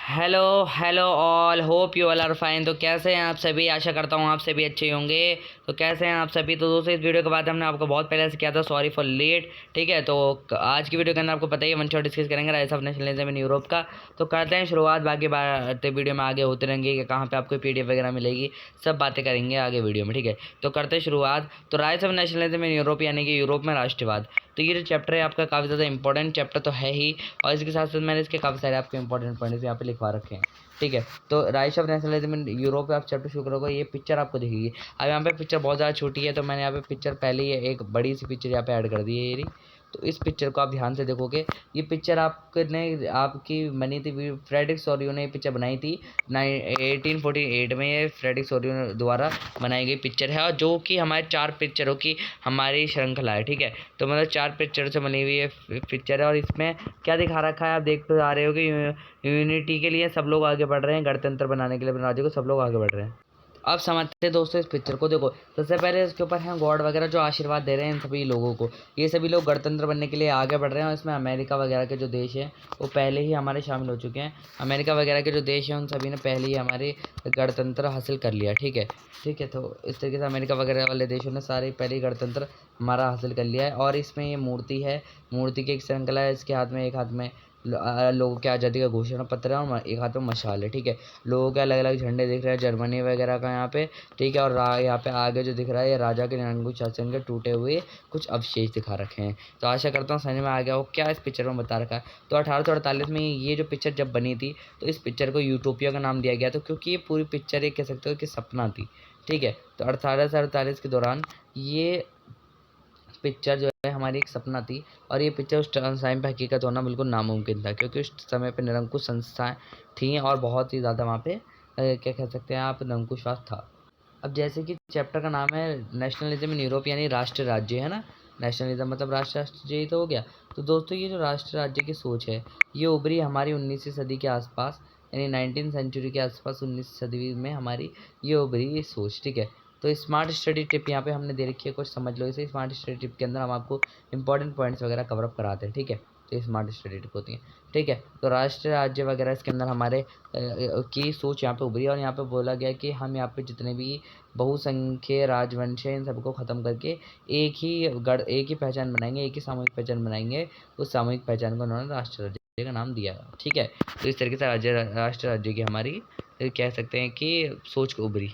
Hello hello all, hope you all are fine. तो कैसे हैं आप सभी? आशा करता हूँ आप सभी अच्छे होंगे। तो कैसे हैं आप सभी? तो दोस्तों, इस वीडियो के बाद हमने आपको बहुत पहले से किया था, सॉरी फॉर लेट। ठीक है, तो आज की वीडियो के अंदर आपको पता ही है, वन शॉट डिस्कस करेंगे rise of nationalism in Europe का। तो करते हैं शुरुआत, बाकी बातें वीडियो में आगे होते रहेंगे कि कहाँ पर आपको PDF वगैरह मिलेगी, सब बातें करेंगे आगे वीडियो में। ठीक है, तो करते हैं शुरुआत। तो rise of nationalism in Europe यानी कि यूरोप में राष्ट्रवाद। तो ये जो चैप्टर है आपका काफ़ी ज़्यादा इंपॉर्टेंट चैप्टर तो है ही, और इसके साथ साथ मैंने इसके काफ़ी सारे आपके इंपॉर्टेंट पॉइंट्स यहाँ पे लिखवा रखे हैं। ठीक है, तो rise of nationalism in Europe आप चैप्टर शुरू करोगे, ये पिक्चर आपको दिखेगी। अब यहाँ पे पिक्चर बहुत ज़्यादा छोटी है, तो मैंने यहाँ पे पिक्चर पहले ही एक बड़ी सी पिक्चर यहाँ पे ऐड कर दी है ये। तो इस पिक्चर को आप ध्यान से देखोगे, ये पिक्चर आपकी बनी थी, फ्रेडरिक सोरियो ने ये पिक्चर बनाई थी 1848 में। ये फ्रेडरिक सोरियो द्वारा बनाई गई पिक्चर है, और जो कि हमारे 4 पिक्चरों की हमारी श्रृंखला है। ठीक है, तो मतलब 4 पिक्चर से बनी हुई ये पिक्चर है, और इसमें क्या दिखा रखा है आप देख तो आ रहे हो कि यूनिटी के लिए सब लोग आगे बढ़ रहे हैं, गणतंत्र बनाने के लिए अपने राज्य को सब लोग आगे बढ़ रहे हैं। अब समझते हैं दोस्तों इस पिक्चर को। देखो, सबसे पहले इसके ऊपर हैं गॉड वगैरह जो आशीर्वाद दे रहे हैं इन सभी लोगों को। ये सभी लोग गणतंत्र बनने के लिए आगे बढ़ रहे हैं, और इसमें अमेरिका वगैरह के जो देश हैं वो पहले ही हमारे शामिल हो चुके हैं। अमेरिका वगैरह के जो देश हैं उन सभी ने पहले ही हमारे गणतंत्र हासिल कर लिया। ठीक है, ठीक है, तो इस तरीके से अमेरिका वगैरह वाले देशों ने सारे पहले ही गणतंत्र हमारा हासिल कर लिया है। और इसमें ये मूर्ति है, मूर्ति की एक श्रृंखला है, इसके हाथ में एक हाथ में लोगों की आज़ादी का घोषणा पत्र है, और एक हाथ में मशाल है। ठीक है, लोगों के अलग अलग झंडे दिख रहे हैं जर्मनी वगैरह का यहाँ पे। ठीक है, और यहाँ पे आगे जो दिख रहा है ये राजा के निरंकुश शासन के टूटे हुए कुछ अवशेष दिखा रखे हैं। तो आशा करता हूँ समझ में आ गया हो क्या इस पिक्चर में बता रखा है। तो 1848 में ये जो पिक्चर जब बनी थी, तो इस पिक्चर को यूटोपिया का नाम दिया गया था, क्योंकि ये पूरी पिक्चर एक कह सकते हो कि सपना थी। ठीक है, तो 1848 के दौरान ये पिक्चर जो है हमारी एक सपना थी, और ये पिक्चर उस टाइम पे हकीकत होना बिल्कुल नामुमकिन था, क्योंकि उस समय पे निरंकुश संस्थाएं थीं, और बहुत ही ज़्यादा वहाँ पे क्या कह सकते हैं आप, निरंकुशवाद था। अब जैसे कि चैप्टर का नाम है नेशनलिज्म इन यूरोप यानी राष्ट्र राज्य, है ना। नेशनलिज्म मतलब राष्ट्र ही तो हो गया। तो दोस्तों, ये जो राष्ट्र राज्य की सोच है ये उभरी हमारी 19वीं सदी के आसपास, यानी 19th सेंचुरी के आसपास, 19वीं सदी में हमारी ये उभरी ये सोच। ठीक है, तो स्मार्ट स्टडी टिप यहाँ पे हमने दे रखी है, कुछ समझ लो इसे। स्मार्ट स्टडी टिप के अंदर हम आपको इंपॉर्टेंट पॉइंट्स वगैरह कवर अप कराते हैं। ठीक है, तो स्मार्ट स्टडी टिप होती है। ठीक है, तो राष्ट्र राज्य वगैरह इसके अंदर हमारे की सोच यहाँ पे उभरी, और यहाँ पे बोला गया कि हम यहाँ पे जितने भी बहुसंख्य राजवंश हैं इन सबको ख़त्म करके एक ही पहचान बनाएंगे, एक ही सामूहिक पहचान बनाएंगे। उस सामूहिक पहचान को उन्होंने राष्ट्र राज्य का नाम दिया। ठीक है, तो इस तरीके से राष्ट्र राज्य की हमारी कह सकते हैं कि सोच को उभरी।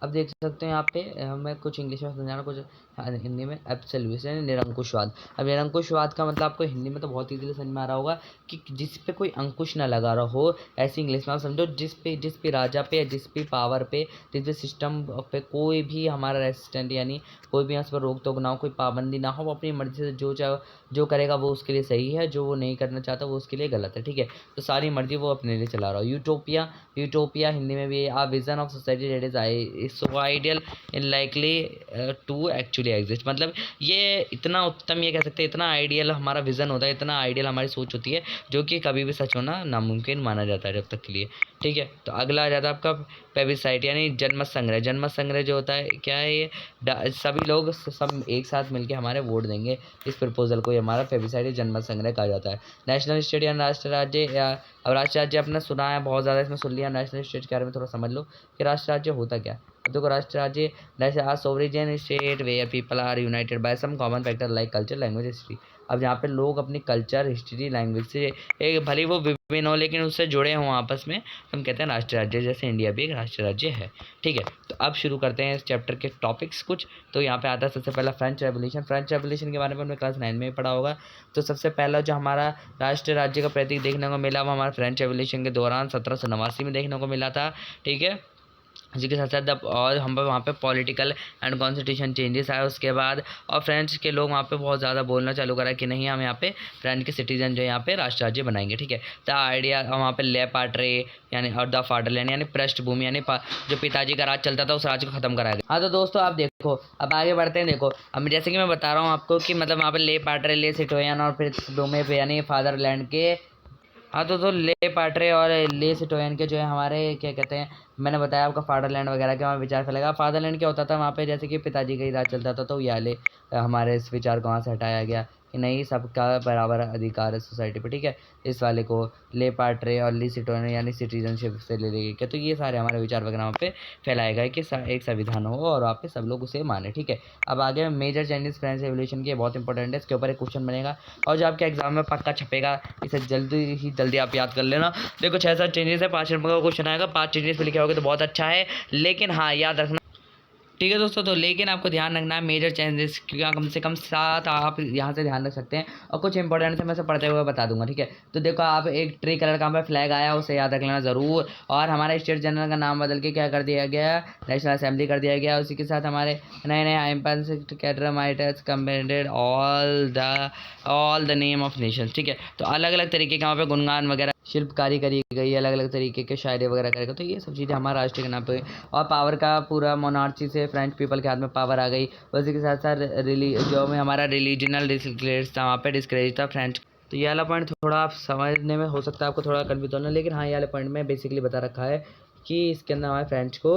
अब देख सकते हैं यहाँ पे मैं कुछ इंग्लिश में समझाना, कुछ हिंदी में। एब्सोल्यूट यानी निरंकुशवाद। अब निरंकुशवाद का मतलब आपको हिंदी में तो बहुत इजीली समझ में आ रहा होगा कि जिस पे कोई अंकुश ना लगा रहा हो, ऐसी इंग्लिश में आप समझो। जिस पे राजा पे, जिस भी पावर पे, जिस भी सिस्टम पे कोई भी हमारा रेसिस्टेंट, यानी कोई भी उस पर रोक टोक ना हो, कोई पाबंदी ना हो, वो अपनी मर्जी से जो करेगा वो उसके लिए सही है, जो वो नहीं करना चाहता वो उसके लिए गलत है। ठीक है, तो सारी मर्जी वो अपने लिए चला रहा हो। यूटोपिया, यूटोपिया हिंदी में भी a vision of society that is so ideal in likely to actually exist. मतलब ये इतना उत्तम, ये कह सकते हैं इतना आइडियल हमारा विजन होता है, इतना आइडियल हमारी सोच होती है, जो कि कभी भी सच होना नामुमकिन माना जाता है जब तक के लिए। ठीक है, तो अगला आ जाता है आपका प्लेबिसाइट यानी जनमत संग्रह। जनमत संग्रह जो होता है क्या है, ये सभी लोग सब एक साथ मिलकर हमारे वोट देंगे इस प्रपोजल को, ये हमारा प्लेबिसाइट या जनमत संग्रह कहा जाता है। नेशनल स्टेट या राष्ट्र राज्य, अब राष्ट्र राज्य आपने सुना है बहुत ज़्यादा, इसमें सुन लिया। नेशनल स्टेट के बारे में थोड़ा समझ लो कि राष्ट्र राज्य होता क्या। देखो, राष्ट्र राज्य sovereign state where people are united by some common factor like culture, language, history. अब यहाँ पे लोग अपनी कल्चर, हिस्ट्री, लैंग्वेज से एक भले वो विभिन्न हो लेकिन उससे जुड़े हों आपस में, हम कहते हैं राष्ट्र राज्य। जैसे इंडिया भी एक राष्ट्र राज्य है। ठीक है, तो अब शुरू करते हैं इस चैप्टर के टॉपिक्स कुछ। तो यहाँ पे आता है सबसे पहला फ्रेंच रेवोल्यूशन। फ्रेंच रेवोल्यूशन के बारे में हमने क्लास 9 में पढ़ा होगा। तो सबसे पहला जो हमारा राष्ट्र राज्य का प्रतीक देखने को मिला वो हमारा फ्रेंच रेवोल्यूशन के दौरान 1789 में देखने को मिला था। ठीक है, इसी के साथ साथ और हम वहाँ पे पॉलिटिकल एंड कॉन्स्टिट्यूशन चेंजेस आए उसके बाद, और फ्रेंच के लोग वहाँ पे बहुत ज़्यादा बोलना चालू करा कि नहीं, हम यहाँ पे फ्रेंच के सिटीजन जो यहाँ पे राष्ट्र राज्य बनाएंगे। ठीक है, द आइडिया वहाँ पे ले पार्टरे यानी और द फादरलैंड यानी पृष्ठभूमि यानी जो पिताजी का राज चलता था उस राज्य को खत्म कराया गया। हाँ, तो दोस्तों आप देखो, अब आगे बढ़ते हैं। देखो, अब जैसे कि मैं बता रहा हूँ आपको कि मतलब वहाँ पे ले पार्टरे, ले सिटोयन और फिर डोमे पे यानी फादरलैंड के। हाँ, तो ले पार्टरे और ले सिटोयन के जो है हमारे क्या कहते हैं, मैंने बताया आपका फादरलैंड वगैरह के वहाँ विचार फैलेगा। फादरलैंड क्या होता था वहाँ पे, जैसे कि पिताजी का ही राज चलता था, तो ये ले हमारे इस विचार को वहाँ से हटाया गया। कि नहीं सबका बराबर अधिकार है सोसाइटी पे, ठीक है। इस वाले को ले पार्ट्रे और ली सिटोन यानी सिटीजनशिप से ले लेगी क्या, तो ये सारे हमारे विचार वगैरह वहाँ पे फैलाए गए कि एक संविधान हो और वहाँ पे सब लोग उसे माने, ठीक है। अब आगे मेजर चेंजेस फ्रेंच रेवोल्यूशन के, बहुत इंपॉर्टेंट है, इसके ऊपर एक क्वेश्चन बनेगा और जो आपके एग्जाम में पक्का छपेगा, इसे जल्दी आप याद कर लेना। देखो 6-7 चेंजेस है, 5 नंबर का क्वेश्चन आएगा, 5 चेंजेस पे लिखे होगे तो बहुत अच्छा है, लेकिन हाँ याद रखना, ठीक है दोस्तों। तो लेकिन आपको ध्यान रखना है मेजर चेंजेस का कम से कम 7 आप यहाँ से ध्यान रख सकते हैं और कुछ इंपॉर्टेंट से मैं से पढ़ते हुए बता दूंगा, ठीक है। तो देखो आप एक ट्री कलर का पे फ्लैग आया, उसे याद रख लेना ज़रूर। और हमारे स्टेट जनरल का नाम बदल के क्या कर दिया गया, नेशनल असेंबली कर दिया गया। उसी के साथ हमारे नए नए आइम्पन्स कैटरमाइटस compounded all the name of nation, ठीक है। तो अलग अलग तरीके के वहाँ पे गुणगान वगैरह शिल्पकारी करी गई, अलग अलग तरीके के शायरी वगैरह करेगा, तो ये सब चीज़ें हमारा राष्ट्रीय के नाम पे। और पावर का पूरा मोनार्ची से फ्रेंच पीपल के हाथ में पावर आ गई। उसी के साथ साथ जो में हमारा रिलीजनल डिस्क्लेयर्स था, वहाँ पे डिस्करेज था फ्रेंच। तो ये वाला पॉइंट थोड़ा आप समझने में हो सकता है आपको थोड़ा कन्फ्यूज होना, लेकिन हाँ ये वाले पॉइंट में बेसिकली बता रखा है कि इसके अंदर हमारे फ्रेंच को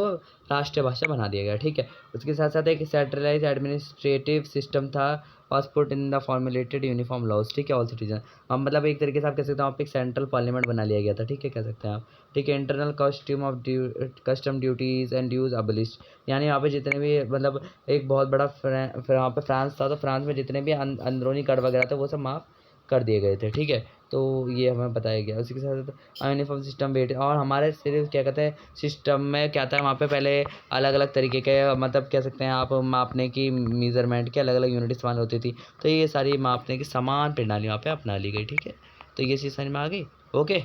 राष्ट्रीय भाषा बना दिया गया, ठीक है। उसके साथ साथ एक सेंट्रलाइज एडमिनिस्ट्रेटिव सिस्टम था, passport in the formulated uniform laws, ठीक है, ऑल सिटीजन। हम मतलब एक तरीके से आप कह सकते हो आप एक सेंट्रल पार्लियामेंट बना लिया गया था, ठीक है, कह सकते हैं आप, ठीक है। Internal custom duties and dues abolished, यानी यहाँ पे जितने भी मतलब एक बहुत बड़ा वहाँ पे फ्रांस था, तो फ्रांस में जितने भी अंदरूनी कर वगैरह थे वो सब माफ़ कर दिए गए थे, ठीक है। तो ये हमें बताया गया। उसी के साथ यूनिफॉर्म सिस्टम वेट, और हमारे सिर्फ क्या कहते हैं सिस्टम में क्या था वहाँ पे पहले अलग अलग तरीके के मतलब कह सकते हैं आप मापने की मेज़रमेंट की अलग अलग यूनिट इस्तेमाल होती थी, तो ये सारी मापने की समान प्रणाली वहाँ पे अपना ली गई, ठीक है। तो ये चीज़ समझ में आ गई, ओके।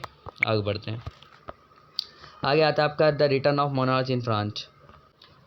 आगे बढ़ते हैं। आगे आता है आपका the return of monarch in France.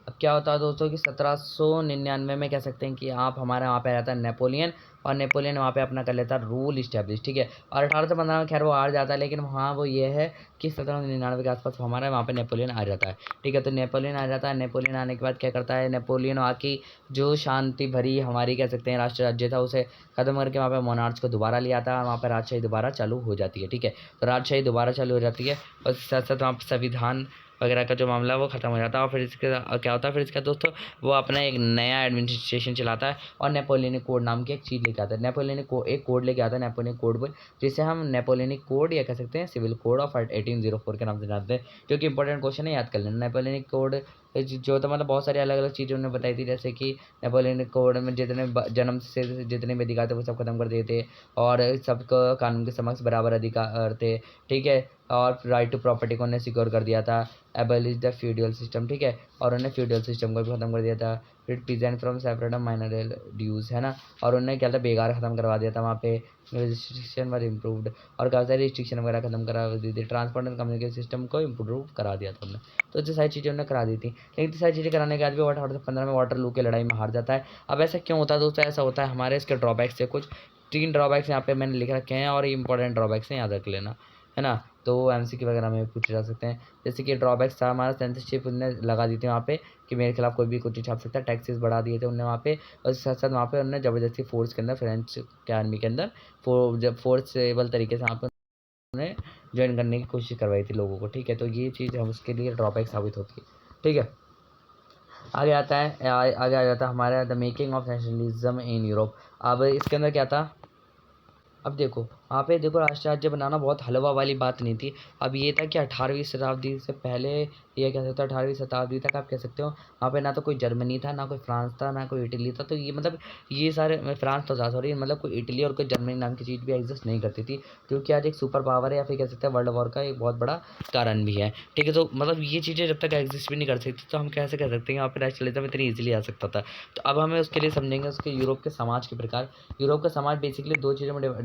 अब क्या होता है दोस्तों कि 1799 में कह सकते हैं कि आप हमारे वहाँ पे रहता है नेपोलियन, और नेपोलियन वहाँ पे अपना कर लेता है रूल इस्टेब्लिश, ठीक है। और 1815 में खैर वो हार जाता है, लेकिन वहाँ वो ये है कि 1799 के आसपास हमारा वहाँ पे नेपोलियन आ जाता है, ठीक है। तो नेपोलियन आ जाता है, नेपोलियन आने के बाद क्या करता है, नेपोलियन वहाँ की जो शांति भरी हमारी कह सकते हैं राष्ट्र राज्य था उसे खत्म करके वहाँ पे मोनार्च को दोबारा ले आता है, वहाँ पर राजशाही दोबारा चालू हो जाती है, ठीक है। तो राजशाही दोबारा चालू हो जाती है और साथ साथ वहाँ पर संविधान वगैरह का जो मामला है वो ख़त्म हो जाता है। और फिर इसके क्या होता है, फिर इसका दोस्तों वो अपना एक नया एडमिनिस्ट्रेशन चलाता है और नेपोलियनिक कोड नाम की एक चीज़ लेके आता है। नेपोलियनिक एक कोड लेके आता है, नेपोलियनिक कोड बोल, जिसे हम नेपोलियनिक कोड या कह सकते हैं सिविल कोड ऑफ 1804 के नाम से जानते हैं, जो कि इंपॉर्टेंट क्वेश्चन है, याद कर लेना। नेपोलियनिक कोड जो तो मतलब बहुत सारी अलग अलग चीज़ें उन्होंने बताई थी, जैसे कि नेपोलियनिक कोड में जितने जन्म से जितने भी अधिकार थे वो सब खत्म कर दिए थे, और सबको कानून के समक्ष बराबर अधिकार थे, ठीक है। और राइट टू प्रॉपर्टी को उन्हें सिक्योर कर दिया था, एबलिश द फ्यूडल सिस्टम, ठीक है, और उन्हें फ्यूडल सिस्टम को भी खत्म कर दिया था। फिर present from separate minor dues, है ना, और उन्हें क्या था बेकार खत्म करवा दिया था वहाँ पे। रिस्ट्रिक्शन वर इम्प्रूव्ड, और काफ़ी सारी रिस्ट्रिक्शन वगैरह खत्म करा दी थी। ट्रांसपोर्ट एंड कम्युनिकेशन सिस्टम को इम्प्रूव करा दिया था उन्होंने, तो ये सारी चीज़ें उन्होंने करा दी थी। लेकिन ये सारी चीज़ें कराने के बाद भी 1815 में वाटर लू की लड़ाई में हार जाता है। अब ऐसा क्यों होता है दोस्तों, ऐसा होता है हमारे इसके ड्रॉबैक्स से कुछ 3 ड्रॉबैक्स यहाँ पे मैंने लिख रखे हैं, और इंपॉर्टेंट ड्रॉबैक्स हैं, याद रख लेना, है ना। तो एमसीक्यू वगैरह में पूछे जा सकते हैं। जैसे कि ड्रॉबैक्स था हमारा सेंसरशिप उन्होंने लगा दी थी वहाँ पे कि मेरे खिलाफ कोई भी कुछ नहीं छाप सकता, टैक्सेस बढ़ा दिए थे उन्होंने वहाँ पे, और साथ साथ वहाँ पे उन्होंने ज़बरदस्ती फोर्स के अंदर फ्रेंच के आर्मी के अंदर जब फोर्सेबल तरीके से वहाँ पे उन्होंने ज्वाइन करने की कोशिश करवाई थी लोगों को, ठीक है। तो ये चीज़ हम उसके लिए ड्रॉबैक साबित होती है, ठीक है। आगे आता है आगे आ जाता है हमारा the making of nationalism in Europe. अब इसके अंदर क्या था, अब देखो वहाँ पे देखो राष्ट्र राज्य बनाना बहुत हलवा वाली बात नहीं थी। अब ये था कि 18वीं शताब्दी से पहले, ये कह सकते हो 18वीं शताब्दी तक आप कह सकते हो वहाँ पे ना तो कोई जर्मनी था, ना कोई फ्रांस था, ना कोई इटली था। तो ये मतलब ये सारे फ्रांस तो था सॉरी, मतलब कोई इटली और कोई जर्मनी नाम की चीज़ भी एग्जिस्ट नहीं करती थी, क्योंकि आज एक सुपर पावर है या फिर कह सकते हैं वर्ल्ड वॉर का एक बहुत बड़ा कारण भी है, ठीक है। तो मतलब ये चीज़ें जब तक एग्जिस्ट भी नहीं कर सकती तो हम कैसे कह सकते हैं यहाँ पे नेशनलिज्म इतनी ईजिली आ सकता था। तो अब हमें उसके लिए समझेंगे उसके यूरोप के समाज के प्रकार। यूरोप का समाज बेसिकली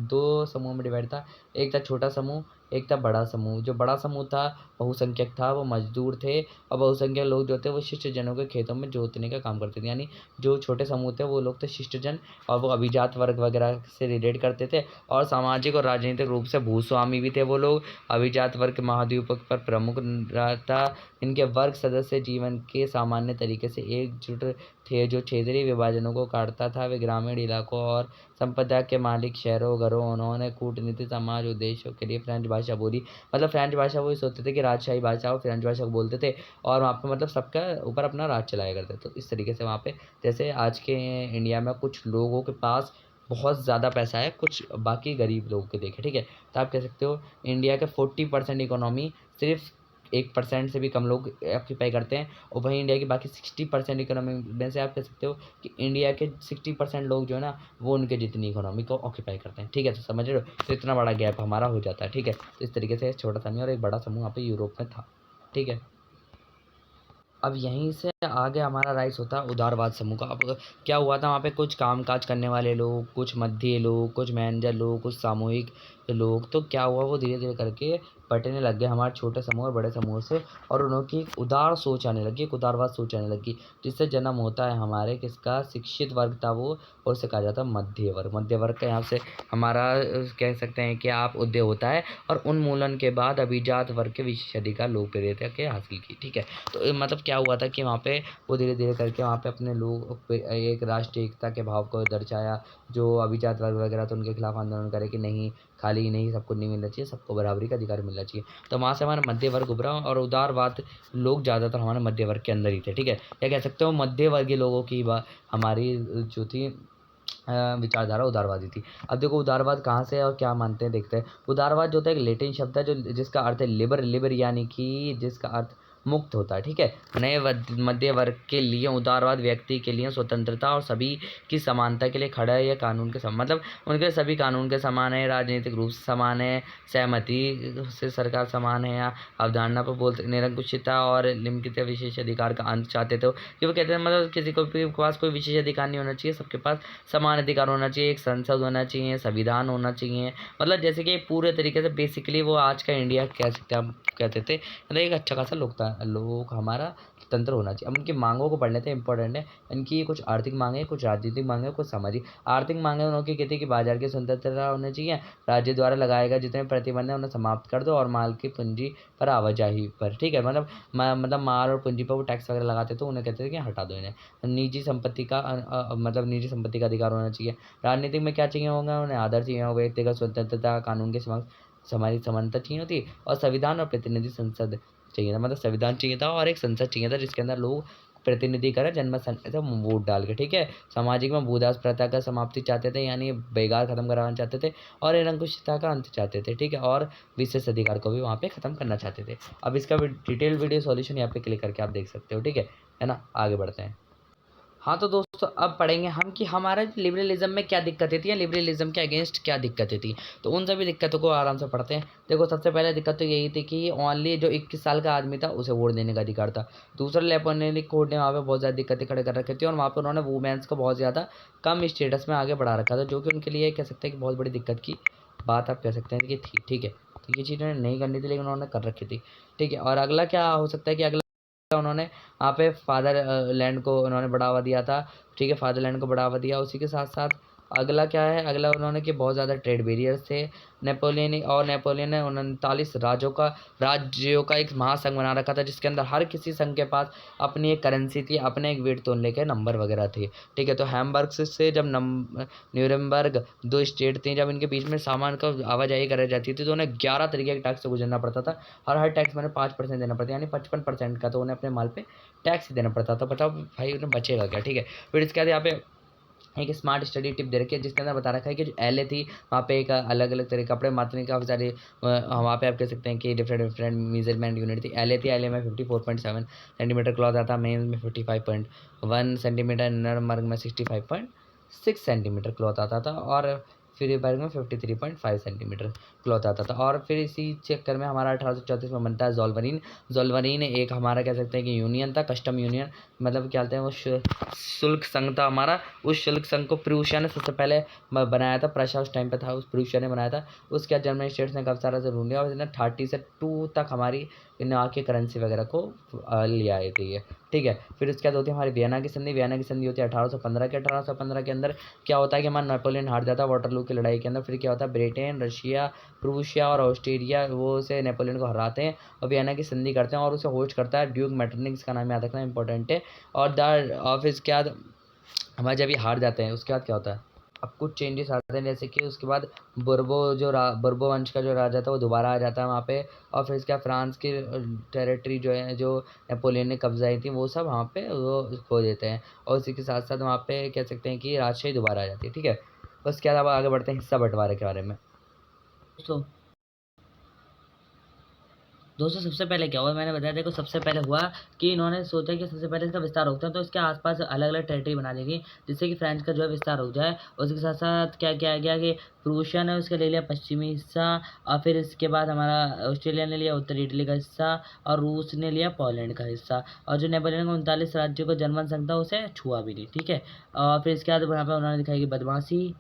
दो समूह में डिवाइड था। एक था छोटा समूह, एक था बड़ा समूह। जो बड़ा समूह था बहुसंख्यक था, वो मजदूर थे, और बहुसंख्यक लोग जो थे वो शिष्टजनों के खेतों में जोतने का काम करते थे। यानी जो छोटे समूह थे वो लोग थे शिष्टजन, और वो अभिजात वर्ग वगैरह से रिलेट करते थे, और सामाजिक और राजनीतिक रूप से भूस्वामी भी थे वो लोग। अभिजात वर्ग महाद्वीप पर प्रमुख था। इनके वर्ग सदस्य जीवन के सामान्य तरीके से एकजुट थे, जो क्षेत्रीय विभाजनों को काटता था। वे ग्रामीण इलाकों और संपदा के मालिक शहरों घरों। उन्होंने कूटनीति समाज उद्देश्यों के लिए फ्रेंच भाषा बोली, मतलब फ्रेंच भाषा वो सोचते थे कि राजशाही भाषा हो, फ्रेंच भाषा को बोलते थे, और वहाँ पे मतलब सबका ऊपर अपना राज चलाया करते। तो इस तरीके से वहाँ पे जैसे आज के इंडिया में कुछ लोगों के पास बहुत ज़्यादा पैसा है कुछ बाकी गरीब लोगों के देखे, ठीक है। तो आप कह सकते हो इंडिया के 40% इकोनॉमी सिर्फ 1% से भी कम लोग ऑक्यूपाई करते हैं, और वहीं इंडिया की बाकी 60% इकोनॉमी में से आप कह सकते हो कि इंडिया के 60% लोग जो है ना वो उनके जितनी इकोनॉमी को ऑक्यूपाई करते हैं, ठीक है। तो समझ रहे हो, तो इतना बड़ा गैप हमारा हो जाता है, ठीक है। तो इस तरीके से छोटा समूह और एक बड़ा समूह यहाँ पे यूरोप में था, ठीक है। अब यहीं से आगे हमारा राइस होता है उदारवाद समूह का। अब क्या हुआ था, वहाँ पे कुछ कामकाज करने वाले लोग, कुछ मध्य लोग, कुछ मैनेजर लोग, कुछ सामूहिक लोग, तो क्या हुआ वो धीरे धीरे करके बटने लग गए हमारे छोटे समूह और बड़े समूह से, और उनकी एक उदार सोच आने लगी, एक उदारवाद सोच आने लगी, जिससे जन्म होता है हमारे किसका, शिक्षित वर्ग था वो, और उसे कहा जाता है मध्य वर्ग। मध्य वर्ग का यहाँ से हमारा कह सकते हैं कि आप उदय होता है, और उन्मूलन के बाद अभिजात वर्ग के विशेषाधिकार लोकप्रियता के हासिल की, ठीक है। तो मतलब क्या हुआ था कि वहाँ पे वो धीरे धीरे करके वहाँ पे अपने लोग एक राष्ट्रीय एकता के भाव को दर्शाया, जो अभिजात वर्ग वगैरह तो उनके खिलाफ आंदोलन करे कि नहीं, खाली नहीं सबको नहीं मिलना चाहिए, सबको बराबरी का अधिकार मिलना चाहिए। तो वहाँ से हमारा मध्य वर्ग उभरा, और उदारवाद लोग ज़्यादातर हमारे मध्य वर्ग के अंदर ही थे, ठीक है। या कह सकते हो मध्य वर्गीय लोगों की हमारी जो थी विचारधारा उदारवादी थी। अब देखो उदारवाद कहाँ से है और क्या मानते हैं, देखते हैं। उदारवाद जो होता है एक लैटिन शब्द है जो जिसका अर्थ है लिबर, लिबर यानी कि जिसका अर्थ मुक्त होता है, ठीक है। नए मध्य वर्ग के लिए उदारवाद व्यक्ति के लिए स्वतंत्रता और सभी की समानता के लिए खड़ा है। या कानून के समान, मतलब उनके सभी कानून के समान है, राजनीतिक रूप से समान है, सहमति से सरकार समान है, या अवधारणा पर बोलते निरंकुशता और लिंगित विशेष अधिकार का अंत चाहते थे कि वो कहते हैं मतलब किसी को भी पास कोई विशेष अधिकार नहीं होना चाहिए, सबके पास समान अधिकार होना चाहिए, एक संसद होना चाहिए, संविधान होना चाहिए, मतलब जैसे कि पूरे तरीके से बेसिकली वो आज का इंडिया कह सकते हैं, हम कहते थे मतलब एक अच्छा खासा लोग हमारा तंत्र होना चाहिए। अब उनकी मांगों को पढ़ लेते हैं, इंपॉर्टेंट है। इनकी कुछ आर्थिक मांगे, कुछ राजनीतिक मांगे, कुछ सामाजिक। आर्थिक मांगे उनकी कहती है कि बाजार की स्वतंत्रता होनी चाहिए, राज्य द्वारा लगाए गए जितने प्रतिबंध हैं उन्हें समाप्त कर दो, और माल की पूंजी पर आवाजाही पर, ठीक है, मतलब माल और पूंजी पर वो टैक्स वगैरह लगाते तो उन्हें कहते थे कि हटा दो इन्हें। निजी संपत्ति का मतलब निजी संपत्ति का अधिकार होना चाहिए। राजनीतिक में क्या चाहिए होगा उन्हें, आदर चाहिए होगा, व्यक्तिगत स्वतंत्रता, कानून के समक्ष हमारी समानता चाहिए होती, और संविधान और प्रतिनिधि संसद चाहिए था, मतलब संविधान चाहिए था और एक संसद चाहिए था जिसके अंदर लोग प्रतिनिधि करें जन्म ऐसा वोट डाल के, ठीक है। सामाजिक में भूदास प्रथा का समाप्ति चाहते थे, यानी बेगार खत्म कराना चाहते थे, और निरंकुशता का अंत चाहते थे, ठीक है, और विशेष अधिकार को भी वहाँ पे खत्म करना चाहते थे। अब इसका डिटेल वीडियो सॉल्यूशन यहाँ पे क्लिक करके आप देख सकते हो, ठीक है ना। आगे बढ़ते हैं। हाँ तो दोस्तों अब पढ़ेंगे हम कि हमारा लिबरलिज्म में क्या दिक्कतें थी, या लिबरलिज्म के अगेंस्ट क्या दिक्कतें थी। तो उन सभी दिक्कतों को आराम से पढ़ते हैं। देखो सबसे पहले दिक्कत तो यही थी कि ओनली जो 21 साल का आदमी था उसे वोट देने का अधिकार था। दूसरा नेपोलियनिक कोड ने वहाँ पे बहुत ज़्यादा दिक्कतें खड़े कर रखी थी, और वहाँ पर उन्होंने वुमेन्स को बहुत ज़्यादा कम स्टेटस में आगे बढ़ा रखा था, जो कि उनके लिए कह सकते हैं कि बहुत बड़ी दिक्कत की बात आप कह सकते हैं कि थी, ठीक है। तो ये चीज़ उन्हें नहीं करनी थी लेकिन उन्होंने कर रखी थी, ठीक है। और अगला क्या हो सकता है कि अगला उन्होंने वहाँ पे फादर लैंड को उन्होंने बढ़ावा दिया था, ठीक है, फादरलैंड को बढ़ावा दिया। उसी के साथ साथ अगला क्या है, अगला उन्होंने कि बहुत ज़्यादा ट्रेड बैरियर्स थे। नेपोलियन ने 39 राज्यों का एक महासंघ बना रखा था, जिसके अंदर हर किसी संघ के पास अपनी एक करेंसी थी, अपने एक वेट तोलने के नंबर वगैरह थे, ठीक है। तो हैम्बर्ग से जब न्यूरेमबर्ग दो स्टेट थी, जब इनके बीच में सामान का आवाजाही कराई जाती थी तो उन्हें 11 तरीके के टैक्स से गुजरना पड़ता था। हर टैक्स मैंने 5% देना पड़ता, यानी 55% का तो उन्हें अपने माल पे टैक्स देना पड़ता था। बताओ भाई उन्हें बचेगा क्या, ठीक है। फिर इसके बाद यहाँ पे एक स्मार्ट स्टडी टिप दे रखी है, जिसके अंदर बता रखा है कि जो एल थी वहाँ पे एक अलग अलग तरह के कपड़े मात्रने की काफ़ी सारी वहाँ पे आप कह सकते हैं कि डिफरेंट मेजरमेंट यूनिट थी। एल में 54.7 सेंटीमीटर क्लॉथ आता, मेन में 55.1 सेंटीमीटर, इनर वर्ग में 65.6 सेंटीमीटर क्लॉथ आता था, और फ्री वर्ग में 53.5 सेंटीमीटर क्लॉथ आता था। और फिर इसी चक्कर में हमारा 1834 में बनता है जॉल्वरीन। जॉल्वरीन एक हमारा कह सकते हैं कि यूनियन था, कस्टम यूनियन, मतलब क्या कहते हैं वो शुल्क संघ था हमारा। उस शुल्क संघ को प्रूशिया ने सबसे पहले बनाया था, प्रशा उस टाइम पे था, उस प्रूशिया ने बनाया था। उसके बाद जर्मनी स्टेट्स ने काफ़ी सारा से रूल लिया, और इसने 30 से 2 तक हमारी यहाँ की करेंसी वगैरह को ले आए थे ये, ठीक है। फिर उसके बाद होती है हमारी वियना की संधि। वियना की संधि होती है 1815 के। 1815 के अंदर क्या होता है कि हमारा नेपोलियन हार जाता है वाटरलू की लड़ाई के अंदर। फिर क्या होता है, ब्रिटेन, रशिया, प्रूशिया और ऑस्ट्रेलिया वो से नेपोलियन को हराते हैं और वियना की संधि करते हैं, और उसे होस्ट करता है ड्यूक मेटरनिक्स, का नाम याद रखना इंपॉर्टेंट है। और द ऑफिस के बाद हमारे जब ये हार जाते हैं उसके बाद क्या होता है, अब कुछ चेंजेस आते हैं, जैसे कि उसके बाद बुर्बो वंश का जो राजा था वो दोबारा आ जाता है वहाँ पे। और फिर इसके फ्रांस की टेरिटरी जो है, जो नेपोलियन ने कब्जाई थी, वो सब वहाँ पे वो खो देते हैं। और उसी के साथ साथ वहाँ पे कह सकते हैं कि राजशाही दोबारा आ जाती है, ठीक है। उसके अलावा आगे बढ़ते हैं हिस्सा बंटवारे के बारे में। दोस्तों सबसे पहले क्या हुआ मैंने बताया, देखो सबसे पहले हुआ कि इन्होंने सोचा कि सबसे पहले इसका विस्तार रोकते हैं, तो इसके आसपास अलग अलग टेरिटरी बना देंगे जिससे कि फ्रांस का जो है विस्तार रुक जाए। उसके साथ साथ क्या किया गया कि प्रूशिया ने उसके ले लिया पश्चिमी हिस्सा, और फिर इसके बाद हमारा ऑस्ट्रेलिया ने लिया उत्तरी इटली का हिस्सा, और रूस ने लिया पोलैंड का हिस्सा, और जो नेपोलियन का 39 राज्यों को जर्मन संघ था उसे छुआ भी नहीं, ठीक है। और फिर इसके बाद यहाँ पर उन्होंने दिखाई कि बदमाशी।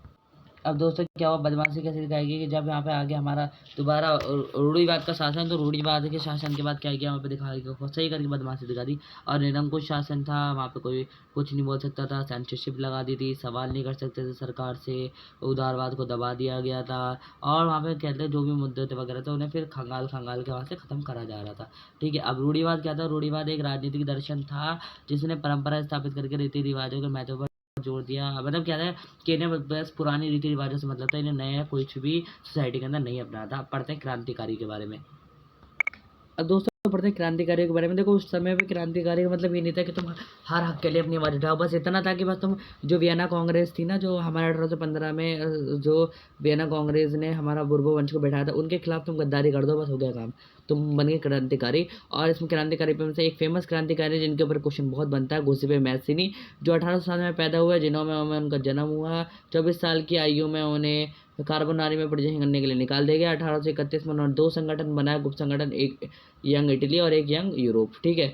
अब दोस्तों क्या हुआ, बदमाशी कैसे दिखाएगी कि जब यहाँ पे आगे हमारा दोबारा रूढ़िवाद का शासन, तो रूढ़िवाद के शासन के बाद क्या किया, वहाँ पे दिखाया सही करके बदमाशी दिखा दी। और निरंकुश शासन था, वहाँ पे कोई कुछ नहीं बोल सकता था, सेंसरशिप लगा दी थी, सवाल नहीं कर सकते थे सरकार से, उदारवाद को दबा दिया गया था। और वहाँ पे कहते जो भी मुद्दे थे वगैरह थे उन्हें फिर खंगाल खंगाल के वहाँ से ख़त्म करा जा रहा था, ठीक है। अब रूढ़िवाद क्या था, रूढ़िवाद एक राजनीतिक दर्शन था जिसने परंपरा स्थापित करके रीति रिवाजों के महत्व पर जोड़ दिया। मतलब क्या था कि इन्हें बस पुरानी रीति रिवाजों से मतलब था, इन्हें नया कुछ भी सोसाइटी के अंदर नहीं अपनाना था। अब पढ़ते हैं क्रांतिकारी के बारे में। अब दोस्तों पढ़ते हैं क्रांतिकारी के बारे में। देखो उस समय पे क्रांतिकारी का मतलब ये नहीं था कि तुम हर हक के लिए अपनी आवाज़ उठाओ, बस इतना था कि बस तुम जो वियना कांग्रेस थी ना, जो हमारे 1815 में जो वियना कांग्रेस ने हमारा बुर्बो वंश को बैठाया था, उनके खिलाफ तुम गद्दारी कर दो, बस हो गया काम, तुम बन गए क्रांतिकारी। और इसमें क्रांतिकारी पे से एक फेमस क्रांतिकारी जिनके ऊपर क्वेश्चन बहुत बनता है, गोसिपे मैसिनी, जो 1800 साल में पैदा हुआ, जिन्होंने में उनका जन्म हुआ, 24 साल की आयु में उन्हें कार्बोनारी में प्रदर्शन करने के लिए निकाल दिया गया। 1831 में उन्होंने 2 संगठन बनाया, गुप्त संगठन, एक यंग इटली और एक यंग यूरोप, ठीक है।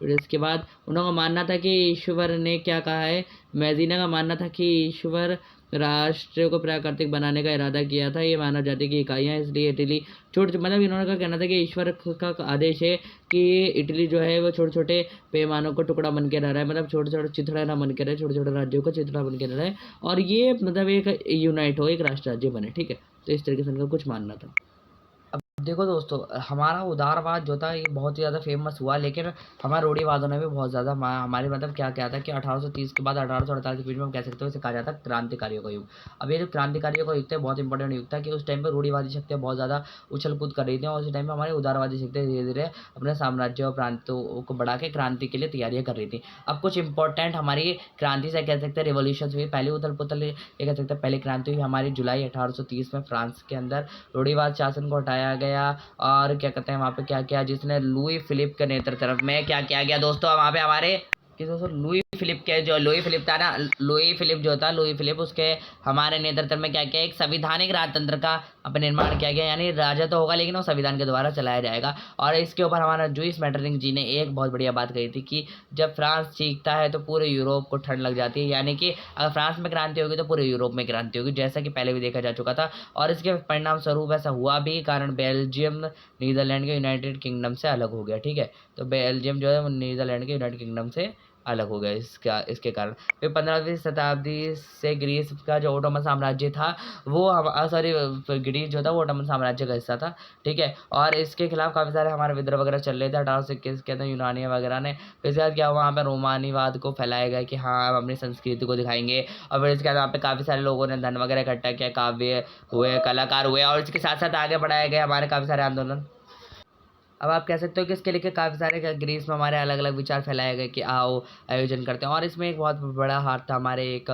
फिर इसके बाद उनका मानना था कि ईश्वर ने क्या कहा है, मैजीना का मानना था कि ईश्वर राष्ट्र को प्राकृतिक बनाने का इरादा किया था, ये मानव जाति की इकाइयाँ, इसलिए इटली छोटे मतलब इन्होंने का कहना था कि ईश्वर का आदेश है कि इटली जो है वो छोटे छोटे पैमानों का टुकड़ा बन के रह रहा है, मतलब छोटे छोटे चिथड़ा ना बन के रहे, छोटे छोटे राज्यों का चिथड़ा बन के रह रहा है, और ये मतलब एक यूनाइट हो, एक राष्ट्र राज्य बने, ठीक है। तो इस तरीके से उनका कुछ मानना था। देखो दोस्तों हमारा उदारवाद जो था ये बहुत ही ज़्यादा फेमस हुआ, लेकिन हमारे रूढ़िवादों ने भी बहुत ज़्यादा हमारे मतलब क्या क्या था कि 1830 के बाद 1848 के बीच में हम कह सकते हो इसे कहा जाता है क्रांतिकारियों का युग। अब ये जो क्रांतिकारियों का युग था बहुत इंपॉर्टेंट युग था कि उस टाइम पर रूढ़िवादी शक्तियाँ बहुत ज़्यादा उछल कूद कर रही थी, और उस टाइम पर हमारी उदारवादी शक्तियाँ धीरे धीरे अपने साम्राज्य और प्रांतों को बढ़ा के क्रांति के लिए तैयारियाँ कर रही थी। अब कुछ इंपॉर्टेंट हमारी क्रांति से कह सकते हैं रिवोल्यूशन हुई, पहली उथल पुथल ये कह सकते हैं पहली क्रांति हुई हमारी जुलाई 1830 में फ्रांस के अंदर। रूढ़िवाद शासन को हटाया गया, और क्या कहते हैं वहाँ पे क्या किया, जिसने लुई फिलिप के नेतृत्व में क्या किया गया दोस्तों, वहाँ पे हमारे कि दोस्तों लुई फिलिप के जो लुई फिलिप था ना, लुई फिलिप जो था, लुई फिलिप उसके हमारे नेतृत्व में क्या किया, एक संविधानिक राजतंत्र का अपने निर्माण किया गया, यानी राजा तो होगा लेकिन वो संविधान के द्वारा चलाया जाएगा। और इसके ऊपर हमारा जूइस मेटरनिंग जी ने एक बहुत बढ़िया बात कही थी कि जब फ्रांस चीखता है तो पूरे यूरोप को ठंड लग जाती है, यानी कि अगर फ्रांस में क्रांति होगी तो पूरे यूरोप में क्रांति होगी, जैसा कि पहले भी देखा जा चुका था। और इसके परिणाम स्वरूप ऐसा हुआ भी, कारण बेल्जियम नीदरलैंड के यूनाइटेड किंगडम से अलग हो गया, ठीक है। तो बेल्जियम जो है वो नीदरलैंड के यूनाइटेड किंगडम से अलग हो गया इसके कारण। फिर 15वीं शताब्दी से ग्रीस का जो ओटोमन साम्राज्य था वो सॉरी ग्रीस जो था वो ओटोमन साम्राज्य का हिस्सा था, ठीक है। और इसके खिलाफ काफ़ी सारे हमारे विद्रोह वगैरह चल रहे थे 1821 के अंदर यूनानी वगैरह ने। फिर इसके बाद क्या हुआ, वहाँ पर रोमानीवाद को फैलाया गया कि हाँ हम अपनी संस्कृति को दिखाएंगे। और फिर इसके बाद वहाँ पे काफ़ी सारे लोगों ने धन वगैरह इकट्ठा किया, काव्य हुए, कलाकार हुए, और इसके साथ साथ आगे बढ़ाए गए हमारे काफ़ी सारे आंदोलन। अब आप कह सकते हो कि इसके लेके काफ़ी सारे ग्रीस में हमारे अलग अलग विचार फैलाए गए कि आओ आयोजन करते हैं। और इसमें एक बहुत बड़ा हाथ था हमारे एक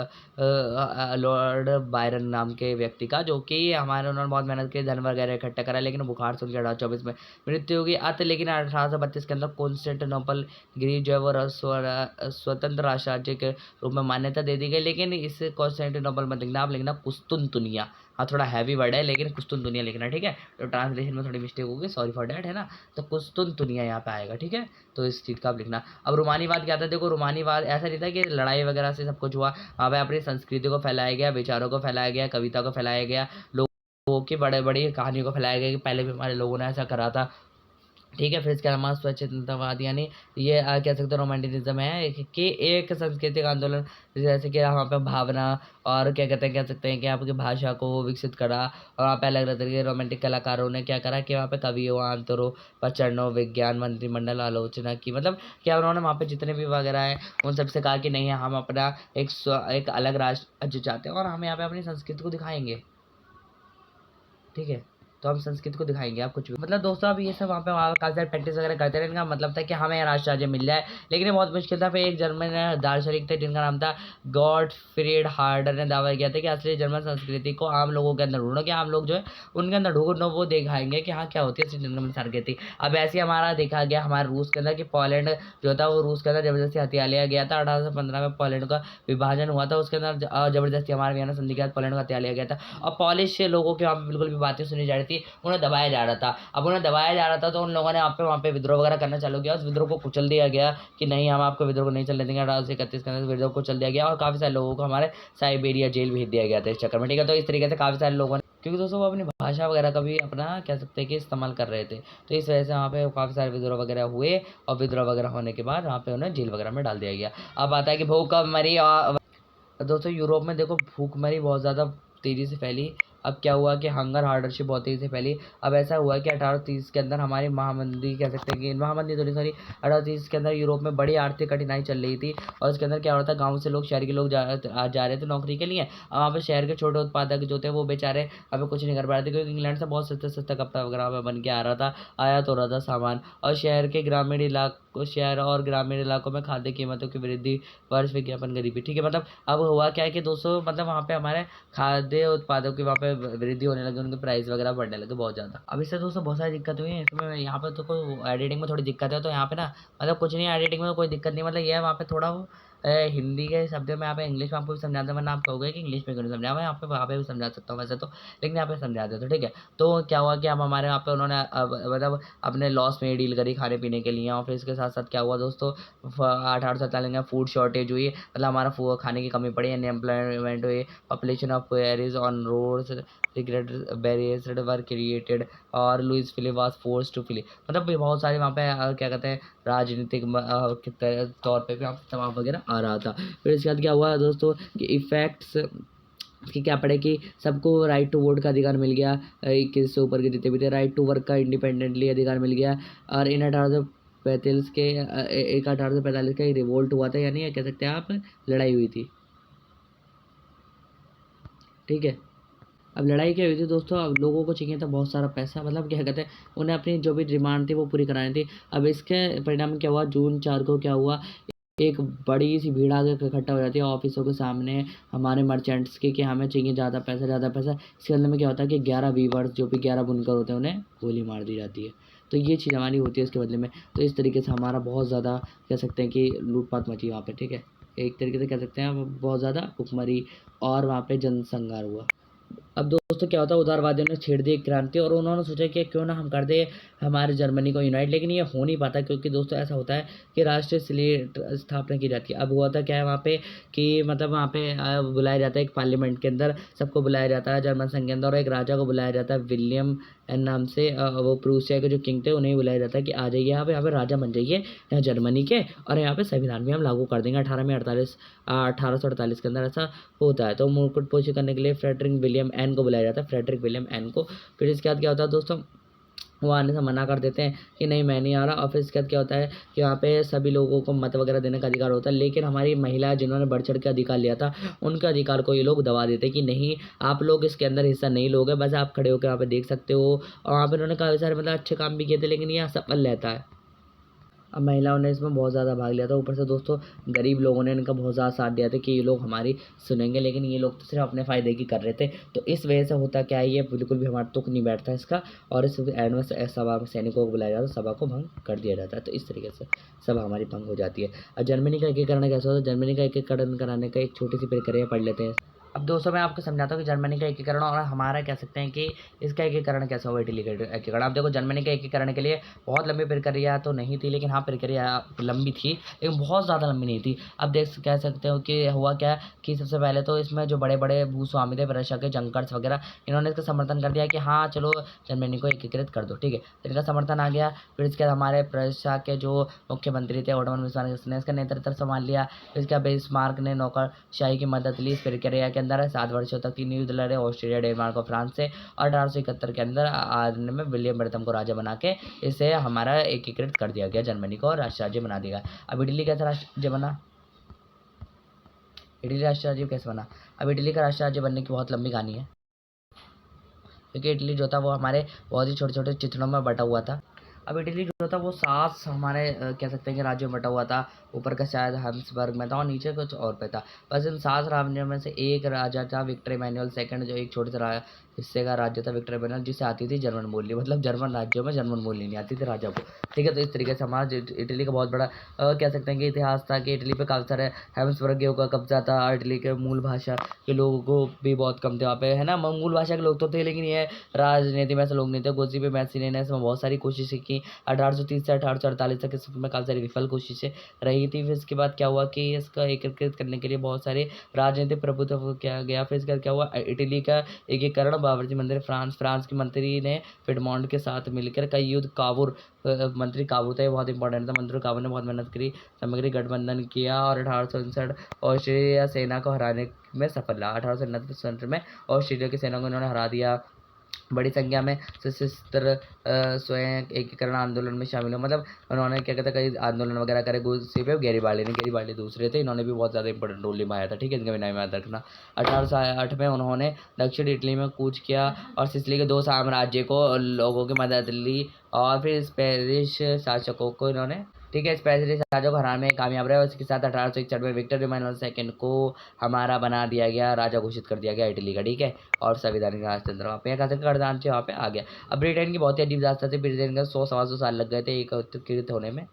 लॉर्ड बायरन नाम के व्यक्ति का, जो कि हमारे उन्होंने बहुत मेहनत की, धन वगैरह इकट्ठा करा, लेकिन बुखार से उनकी 1824 में मृत्यु होगी। लेकिन 1832 के अंदर कॉन्स्टेंटिनोपल ग्रीस जो है वो स्वतंत्र राष्ट्र राज्य के रूप में मान्यता दे दी गई। लेकिन इस कॉन्स्टेंटिनोपल में लिखना, आप लिखना कुस्तुनतुनिया, हाँ थोड़ा हैवी वर्ड है लेकिन कुस्तुनतुनिया लिखना, ठीक है। तो ट्रांसलेशन में थोड़ी मिस्टेक होगी, सॉरी फॉर डैट, है ना। तो कुस्तुनतुनिया यहाँ पे आएगा, ठीक है। तो इस चीज़ का आप लिखना। अब रोमानीवाद क्या था, देखो रोमानीवाद ऐसा नहीं था कि लड़ाई वगैरह से सब कुछ हुआ, वहाँ पे अपनी संस्कृति को फैलाया गया, विचारों को फैलाया गया, कविता को फैलाया गया, लोगों की बड़े बड़ी कहानियों को फैलाया गया कि पहले भी हमारे लोगों ने ऐसा करा था, ठीक है। फिर इसके अलावा स्वच्छंदतावाद, यानी ये कह सकते हैं रोमांटिसिज्म है कि एक सांस्कृतिक आंदोलन, जैसे कि वहाँ पे भावना और क्या कहते हैं, कह सकते हैं कि आपकी भाषा को विकसित करा। और वहाँ पे अलग अलग तरीके के रोमांटिक कलाकारों ने क्या करा कि वहाँ पे कवियों, आंतरों, प्रचरणों, विज्ञान, मंत्रिमंडल आलोचना की, मतलब क्या उन्होंने वहाँ पे जितने भी वगैरह हैं उन सबसे कहा कि नहीं हम अपना एक अलग राष्ट्र चाहते हैं और हम यहाँ पे अपनी संस्कृति को दिखाएंगे, ठीक है। तो हम संस्कृति को दिखाएंगे, आप कुछ भी मतलब दोस्तों। अब ये सब वहाँ पे काफ़ी सारे प्रैक्टिस वगैरह करते रहे। इनका मतलब था कि हमें राष्ट्र राज्य मिल जाए, लेकिन ये बहुत मुश्किल था। फिर एक जर्मन दार्शनिक थे जिनका नाम था गॉटफ्रीड हार्डर ने दावा किया था कि असली जर्मन संस्कृति को आम लोगों के अंदर ढूंढो, कि आम लोग जो है उनके अंदर ढूंढो, वो दिखाएंगे कि हाँ क्या होती है असली जर्मन संस्कृति। अब ऐसे ही हमारा देखा गया हमारे रूस के अंदर कि पोलैंड जो था वो रूस के अंदर ज़बरदस्ती हथिया लिया गया था। 1815 में पोलैंड का विभाजन हुआ था, उसके अंदर ज़बरदस्ती हमारे वियना संधि के बाद पोलैंड को हथिया लिया गया था। और पॉलिश लोगों के वहाँ पे बिल्कुल भी बातें सुनी जा रही थी, उन्हें दबाया जा रहा था। अब उन्हें दबाया जा रहा था तो उन लोगों ने वहाँ पे विद्रोह वगैरह करना चालू किया। उस विद्रोह को कुचल दिया गया कि नहीं, हम आपको विद्रोह को नहीं चलने देंगे। 1831 के अंदर विद्रोह को चल दिया गया और काफ़ी सारे लोगों को हमारे साइबेरिया जेल भेज दिया गया था इस चक्कर में, ठीक है। तो इस तरीके से काफ़ी सारे लोगों ने, क्योंकि दोस्तों वो अपनी भाषा वगैरह का भी अपना कह सकते हैं कि इस्तेमाल कर रहे थे, तो इस वजह से वहाँ पे काफ़ी सारे विद्रोह वगैरह हुए। और विद्रोह वगैरह होने के बाद वहाँ पे उन्हें जेल वगैरह में डाल दिया गया। अब आता है कि भूखमरी और दोस्तों यूरोप में देखो भूखमरी बहुत ज़्यादा तेज़ी से फैली। अब क्या हुआ कि हंगर हार्डरशिप बहुत तेज़ी से फैली। अब ऐसा हुआ कि 1830 के अंदर हमारी महामंदी कह सकते हैं कि महामंदी थोड़ी सॉरी 1830 के अंदर यूरोप में बड़ी आर्थिक कठिनाई चल रही थी। और उसके अंदर क्या हो रहा था, गाँव से लोग शहर के लोग जा रहे थे नौकरी के लिए। अब वहाँ पे शहर के छोटे उत्पादक जो थे वो बेचारे अभी कुछ नहीं कर पा रहे थे, क्योंकि इंग्लैंड से बहुत सस्ता सस्ता कपड़ा वगैरह बन के आ रहा था, आयात हो रहा था सामान। और शहर और ग्रामीण इलाकों में खाद्य कीमतों की वृद्धि, वर्ष विज्ञापन गरीबी, ठीक है। मतलब अब हुआ क्या है कि दोस्तों मतलब वहाँ पे हमारे खाद्य उत्पादों की वहाँ पे वृद्धि होने लगी, उनके प्राइस वगैरह बढ़ने लगे बहुत ज़्यादा। अब इससे दोस्तों बहुत सारी दिक्कत हुई है। इसमें यहाँ पे तो कोई एडिटिंग में थोड़ी दिक्कत है, तो यहाँ पे ना मतलब कुछ नहीं, एडिटिंग में कोई दिक्कत नहीं, मतलब ये है वहाँ पे थोड़ा वो हिंदी के शब्द में यहाँ पे इंग्लिश में आपको भी समझाता, वरना आप कहोगे कि इंग्लिश में क्यों नहीं समझा। मैं यहाँ पे वहाँ पे भी समझा सकता हूँ वैसे तो, लेकिन यहाँ पे समझा देता हूँ, ठीक है। तो क्या हुआ कि अब हमारे यहाँ पे उन्होंने मतलब अपने लॉस में डील करी खाने पीने के लिए। और फिर इसके साथ साथ क्या हुआ दोस्तों, 1847 में फूड शॉर्टेज हुई, मतलब हमारा खाने की कमी पड़ी, अनएम्प्लॉयमेंट हुई, population of queries on roads regret barriers were created, और Louis Philippe was force to flee, मतलब भी बहुत सारे वहाँ पे क्या कहते हैं राजनीतिक तौर पे भी दबाव वगैरह आ रहा था। फिर इसके बाद क्या हुआ दोस्तों कि इफेक्ट्स कि क्या पड़े कि सबको राइट टू वोट का अधिकार मिल गया, 21 से ऊपर के जितने भी थे, राइट टू वर्क का इंडिपेंडेंटली अधिकार मिल गया। और इन 1845 के एक 1845 का एक रिवोल्ट हुआ था, यानी कह सकते हैं आप लड़ाई हुई थी, ठीक है। अब लड़ाई क्या हुई थी दोस्तों, अब लोगों को चाहिए था बहुत सारा पैसा, मतलब क्या कहते हैं उन्हें अपनी जो भी डिमांड थी वो पूरी करानी थी। अब इसके परिणाम क्या हुआ, जून 4 को क्या हुआ, एक बड़ी सी भीड़ आगे इकट्ठा हो जाती है ऑफिसों के सामने हमारे मर्चेंट्स की, कि हमें चाहिए ज़्यादा पैसा ज़्यादा पैसा। इसके अंदर में क्या होता है कि 11 वीवर्स जो भी 11 बुनकर होते हैं उन्हें गोली मार दी जाती है। तो ये चीज़ हमारी होती है उसके बदले में। तो इस तरीके से हमारा बहुत ज़्यादा कह सकते हैं कि लूटपाट मची वहाँ पे, ठीक है। एक तरीके से कह सकते हैं बहुत ज़्यादा भुखमरी और वहाँ पे जनसंहार हुआ। अब दोस्तों क्या होता है, उदारवादियों ने छेड़ दी एक क्रांति, और उन्होंने सोचा कि क्यों ना हम कर दे हमारे जर्मनी को यूनाइट, लेकिन ये हो नहीं पाता, क्योंकि दोस्तों ऐसा होता है कि राष्ट्रीय स्लेट स्थापना की जाती है। अब हुआ था क्या है वहाँ पे कि मतलब वहाँ पे बुलाया जाता है एक पार्लियामेंट के अंदर, सबको बुलाया जाता है जर्मन संघ के अंदर, और एक राजा को बुलाया जाता है विलियम एन नाम से, वो प्रूसिया के जो किंग थे उन्हें बुलाया जाता है कि आ जाइए यहाँ पे राजा बन जाइए यहाँ जर्मनी के, और यहाँ पे संविधान भी हम लागू कर देंगे 1848 के अंदर ऐसा होता है। तो मुकुटपोशी करने के लिए फ्रेडरिक विलियम एन को बुलाया जाता है, फ्रेडरिक विलियम एन को। फिर इसके बाद क्या होता है दोस्तों, वो आने से मना कर देते हैं कि नहीं मैं नहीं आ रहा। और फिर इसके बाद क्या होता है कि वहाँ पे सभी लोगों को मत वगैरह देने का अधिकार होता है, लेकिन हमारी महिलाएं जिन्होंने बढ़ चढ़ के अधिकार लिया था उनके अधिकार को ये लोग दबा देते कि नहीं आप लोग इसके अंदर हिस्सा नहीं लोगे, बस आप खड़े होकर वहाँ पे देख सकते हो। और वहाँ पे उन्होंने काफ़ी सारे मतलब अच्छे काम भी किए थे, लेकिन ये असफल रहता है। अब महिलाओं ने इसमें बहुत ज़्यादा भाग लिया था, ऊपर से दोस्तों गरीब लोगों ने इनका बहुत ज़्यादा साथ दिया था कि ये लोग हमारी सुनेंगे, लेकिन ये लोग तो सिर्फ अपने फ़ायदे की कर रहे थे। तो इस वजह से होता क्या है, ये बिल्कुल भी हमारा तुक नहीं बैठता इसका, और इस एंड में सभा में सैनिकों को बुलाया जाता है, सभा को भंग कर दिया जाता है। तो इस तरीके से सभा हमारी भंग हो जाती है। और जर्मनी का एकीकरण कैसे होता है, जर्मनी का एकीकरण कराने का एक छोटी सी प्रक्रिया पढ़ लेते हैं। अब दोस्तों मैं आपको समझाता हूँ कि जर्मनी का एकीकरण और हमारा कह सकते हैं कि इसका एकीकरण कैसे हुआ, इटली का एकीकरण। आप देखो जर्मनी के एकीकरण के लिए बहुत लंबी प्रक्रिया तो नहीं थी, लेकिन हाँ प्रक्रिया लंबी थी, लेकिन बहुत ज़्यादा लंबी नहीं थी। अब कह सकते हो कि हुआ क्या कि सबसे पहले तो इसमें जो बड़े बड़े भूस्वामी थे रशिया के जंकर्स वगैरह, इन्होंने इसका समर्थन कर दिया कि हाँ चलो जर्मनी को एकीकृत कर दो, ठीक है। तो इनका समर्थन आ गया। फिर इसके बाद हमारे रशिया के जो मुख्यमंत्री थे ओटोमन बिस्मार्क ने इसका नेतृत्व संभाल लिया। फिर इसके बाद बिस्मार्क ने नौकरशाही की मदद ली इस प्रक्रिया के अंदर। 7 वर्षों तक तीन युद्ध लड़े, ऑस्ट्रेलिया डेनमार्क और फ्रांस से। और 1871 के अंदर आने में विलियम प्रथम को राजा बना के इसे हमारा एकीकृत कर दिया गया, जर्मनी को राष्ट्र राज्य बना दिया। अब इटली कैसा राष्ट्र राज्य बना, इटली राष्ट्र राज्य कैसे बना। अब इटली का राष्ट्र राज्य बनने की बहुत लंबी कहानी है। क्योंकि इटली जो था वो हमारे बहुत ही छोटे छोटे चित्रों में बटा हुआ था। अब इटली जो था वो 7 हमारे कह सकते हैं कि राज्यों में बटा हुआ था। ऊपर का शायद हंसबर्ग में था और नीचे कुछ और पे था। बस इन 7 राज्यों में से एक राजा था विक्टर इमैनुअल सेकंड, जो एक छोटे से हिस्से का राज्य था विक्टर इमैनुअल, जिसे आती थी जर्मन बोली। मतलब जर्मन राज्यों में जर्मन बोली नहीं आती थी राजा को, ठीक है। तो इस तरीके से हमारा इटली का बहुत बड़ा कह सकते हैं कि इतिहास था कि इटली पे काफ़ी सारे हैब्सबर्गियों का कब्जा था। इटली के मूल भाषा के लोगों को भी बहुत कम थे वहाँ पे, है ना। मूल भाषा के लोग तो थे, लेकिन ये राजनीति में ऐसे लोग नहीं थे। गोजी पे मैसिनी ने इसमें बहुत सारी कोशिशें की। 1830 से 1848 तक इसमें काफ़ी सारी विफल कोशिशें रही थी। फिर इसके बाद क्या हुआ कि इसका एकीकृत करने के लिए बहुत सारे राजनीतिक प्रभुत्व किया गया। फिर इसके बाद क्या हुआ, इटली का एकीकरण बावर्ची मंदिर फ्रांस के मंत्री ने पिडमोंट के साथ मिलकर कई युद्ध काबुर मंत्री काबूर था, ये बहुत इंपॉर्टेंट था। मंत्री काबूर ने बहुत मेहनत करी, सामग्री गठबंधन किया और 1859 ऑस्ट्रेलिया सेना को हराने में सफल रहा। 1859 में ऑस्ट्रेलिया की सेना को इन्होंने हरा दिया। बड़ी संख्या में सशस्त्र स्वयं एकीकरण आंदोलन में शामिल हुए। मतलब उन्होंने क्या कहते हैं कई आंदोलन वगैरह करे। गुस्से पे गैरीबाल्डी दूसरे थे, इन्होंने भी बहुत ज़्यादा इंपॉर्टेंट रोल निभाया था, ठीक है। इनका भी नाम याद रखना। 1808 में उन्होंने दक्षिण इटली में कूच किया और सिसिली के 2 साम्राज्य को लोगों की मदद ली और फिर स्पेनिश शासकों को इन्होंने, ठीक है, स्पेशली राजा को हराने में कामयाब रहे। और इसके साथ 1861 में विक्टर इमैनुअल सेकंड को हमारा बना दिया गया, राजा घोषित कर दिया गया इटली का, ठीक है। और संवैधानिक राजतंत्र वहाँ पे गणतंत्र वहाँ पे आ गया। अब ब्रिटेन की बहुत ही अजीब दास्तान थी। ब्रिटेन का 100-125 साल लग गए थे एकीकृत होने में।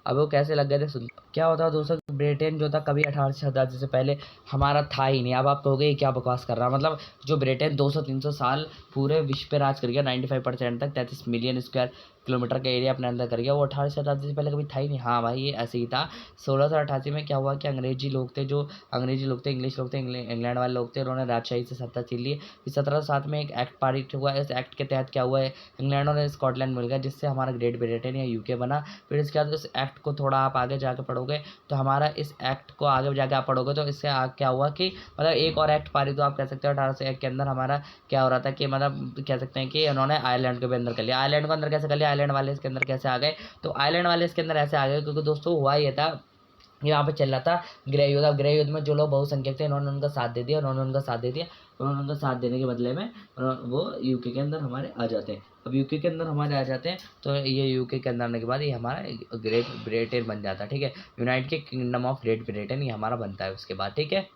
अब वो कैसे लग गए थे सुन। क्या होता है दोस्तों, ब्रिटेन जो था कभी 18वीं शताब्दी से पहले हमारा था ही नहीं। अब आप कहोगे क्या बकवास कर रहा है। मतलब जो ब्रिटेन 200-300 साल पूरे विश्व पे राज कर गया, 95% तक, 33 मिलियन स्क्वायर किलोमीटर का एरिया अपने अंदर कर गया, वो 18वीं शताब्दी से पहले कभी था ही नहीं। हाँ भाई, ये ऐसे ही था। 1688 में क्या हुआ कि अंग्रेजी लोग थे, इंग्लिश लोग थे, इंग्लैंड वाले लोग थे, उन्होंने राजशाही से सत्ता छीन ली। फिर 1707 में एक एक्ट पारित हुआ। इस एक्ट के तहत क्या हुआ है, इंग्लैंड और स्कॉटलैंड मिल गया, जिससे हमारा ग्रेट ब्रिटेन या यूके बना। फिर इसके बाद इस एक्ट को थोड़ा आप आगे जाके पढ़ोगे तो हमारा इस एक्ट को आगे जाके आप पढ़ोगे तो इससे क्या हुआ कि मतलब एक और एक्ट पारित हुआ, आप कह सकते हो 1801 के अंदर। हमारा क्या हो रहा था कि मतलब कह सकते हैं कि उन्होंने आयरलैंड को भी अंदर कर लिया। आयरलैंड को अंदर कैसे कर लिया, आयरलैंड वाले इसके अंदर कैसे आ गए, तो आयरलैंड वाले इसके अंदर ऐसे आ गए क्योंकि दोस्तों हुआ ये था, यहाँ पे चल रहा था गृह युद्ध। अब गृह युद्ध में जो लोग बहुसंख्यक थे, इन्होंने उनका साथ दे दिया। उन्होंने उनका साथ देने के बदले में वो यूके के अंदर हमारे आ जाते हैं। अब यूके के अंदर हमारे आ जाते हैं तो ये यूके के अंदर आने के बाद ये हमारा ग्रेट ब्रिटेन बन जाता है, ठीक है। United kingdom of great Britain ये हमारा बनता है उसके बाद, ठीक है।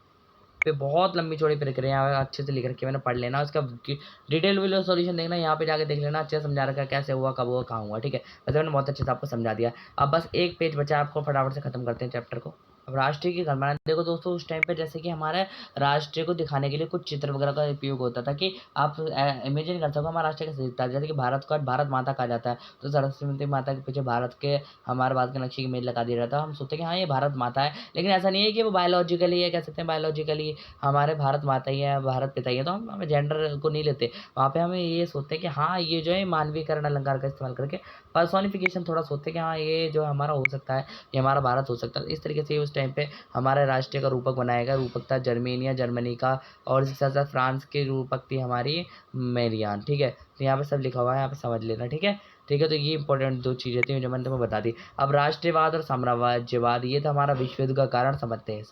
पे बहुत लंबी चौड़ी प्रक्रिया है, अच्छे से लिख रखी है, मैंने पढ़ लेना। उसका डिटेल वीडियो सॉल्यूशन देखना, यहाँ पे जाके देख लेना, अच्छे से समझा रखा है कैसे हुआ, कब हुआ, कहाँ हुआ, ठीक है। वैसे मैंने बहुत अच्छे से आपको समझा दिया। अब बस एक पेज बचा है, आपको फटाफट से खत्म करते हैं चैप्टर को। अब राष्ट्रीय की गणना देखो दोस्तों, उस टाइम पे जैसे कि हमारे राष्ट्र को दिखाने के लिए कुछ चित्र वगैरह का उपयोग होता था कि आप इमेजिन कर सको हमारा राष्ट्र कैसे दिखता है। जैसे कि भारत को भारत माता कहा जाता है, तो सरस्वती माता के पीछे भारत के हमारे भारत के नक्शे की इमेज लगा दिया जाता है। हम सोचते हैं कि हाँ ये भारत माता है, लेकिन ऐसा नहीं है कि वो बायोलॉजिकली है, कह सकते हैं बायोलॉजिकली हमारे भारत माता ही है, भारत पिता ही है, तो हम हमें जेंडर को नहीं लेते। वहाँ पे हमें ये सोचते हैं कि हाँ ये जो है मानवीकरण अलंकार का इस्तेमाल करके पर्सोनिफिकेशन थोड़ा सोचते हैं कि हाँ ये जो हमारा हो सकता है, ये हमारा भारत हो सकता है। इस तरीके से उस टाइम पे हमारे राष्ट्रीय का रूपक बनाया गया। रूपक था जर्मनी का, और इसके साथ साथ फ्रांस की रूपक थी हमारी मेरियान, ठीक है। तो यहाँ पे सब लिखा हुआ है, यहाँ पे समझ लेना, ठीक है। ठीक है, तो ये इंपॉर्टेंट 2 चीज़ें थी जो मैंने तुम्हें बता दी। अब राष्ट्रवाद और साम्राज्यवाद, ये था हमारा विश्व युद्ध का कारण, समझते हैं।